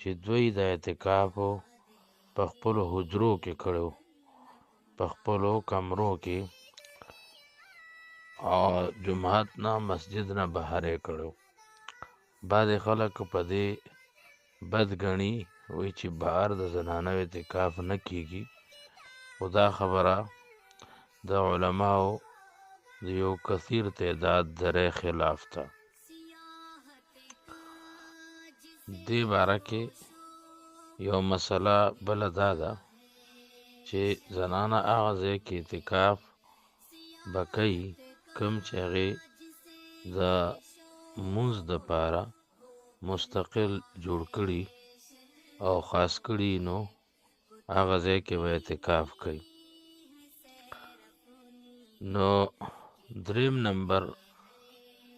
چې دوی د اعتکافو په خپلو حجرو کې کړو، په خپلو کمرو کې، او جمعات نه مسجد نه بهر یې کړو. بعض خلک په دې بد ګڼي، وایي چې بهر د زنانو اعتکاف نه کیږي، خو دا خبره د علماو د یو کثیر تعداد درې خلاف ده. دې باره کې یو مسله بل دا ده چې زنانه هغه ځای کې اعتکاف به کوي کوم چې هغې د مونځ دپاره مستقل جوړ کړي او خاص کړي، نو هغه ځای کې به اعتکاف کوي. نو دریم نمبر،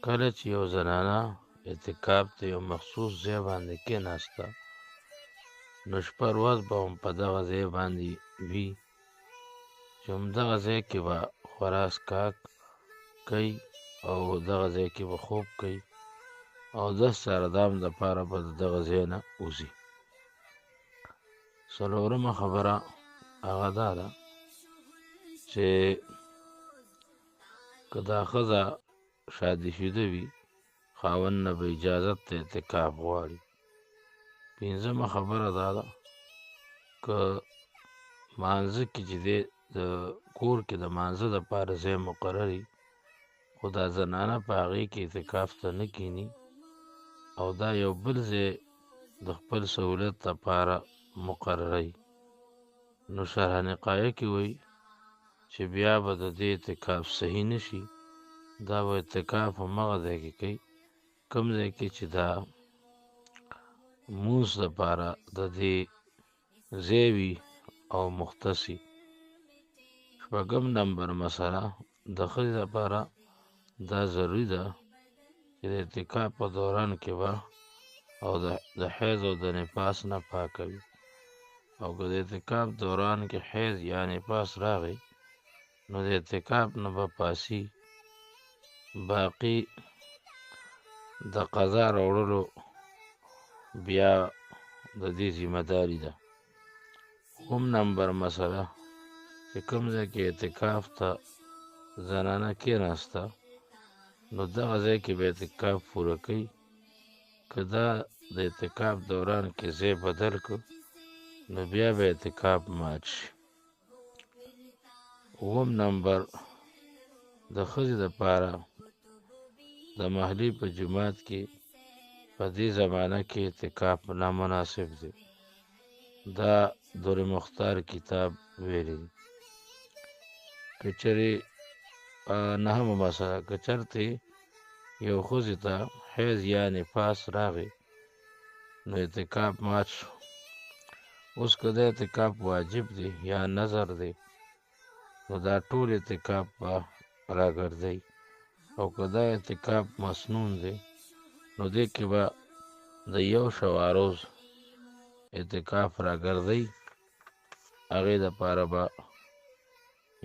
کله چې یو زنانه اعتکاف ته یو مخصوص ځای باندې کېناسته، نو شپه ورځ به هم په دغه ځای باندې وي چې همدغه ځای کې به خورا څښاک کوي او دغه ځای کې به خوب کوي او د سردام دپاره به د دغه ځای نه وځي. څلورمه خبره هغه دا ده چې که دا ښځه شادي شوده وي، خاوند نه به اجازت ته اعتکاف غواړي. پنځمه خبره دا ده که مانځه کې چې دی د کور کې د مانځه دپاره ځای مقرر وي، خو دا زنانه په هغې کې اعتکاف ته نه کیني او دا یو بل ځای د خپل سهولت دپاره مقرروي، نو شرح نقایه کې وایي چې بیا به د دې اعتکاف صحیح نه شي. دا به اعتکاف همغه ځای کې کوي کوم ځای کې چې دا مونځ دپاره د دې ځای وي او مختص وي. شپږم نمبر مسله، د ښځې دپاره دا ضروري ده چې د اعتکاف په دوران کې به او د حیض او د نفاس نه پاکه وي، او که د اعتکاف دوران کې حیض یا نفاس راغی، نو د اعتکاف نه به پاسي، باقي د قضا راوړلو بیا د دې ذمه داري ده. اووم نمبر مسله، چې کوم ځای کې اعتکاف ته زنانه کېناسته، نو دغه ځای کې به اعتکاف پوره کوي. که دا د اعتکاف دوران کې ځای بدل کړ، نو بیا به اعتکاف مات شي. اووم نمبر، د ښځې دپاره د محلي په جومات کې په دې زمانه کې اعتکاف نامناسب دی. دا دور مختار کتاب ویلی دی. که چېرې نهمه مسله، که چېرته یو ښځې ته حیض یا نفاس راغی، نو اعتکاف مات شو. اوس که دا اعتکاف واجب دی یا نظر دی، نو دا ټول اعتکاف به راګرځوي، او که دا اعتکاف مسنون دی، نو دې کې به د یو شواروز اعتکاف راګرځوي. هغې دپاره به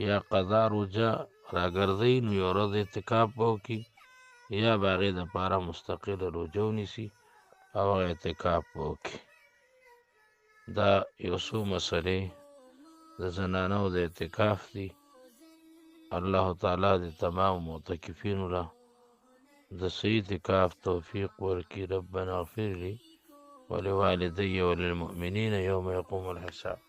یا قضا روجه راګرځوي، نو یو ورځ اعتکاف به وکړي، یا به هغې دپاره مستقله روجه ونیسي او هغه اعتکاف به وکړي. دا یو څو مسلې د زنانو د اعتکاف دي. الله تعالی د تمام معتکفینو له د صحیح اعتکاف توفیق ورکړي. ربنا اغفر لي ولوالدي وللمؤمنين يوم يقوم الحساب.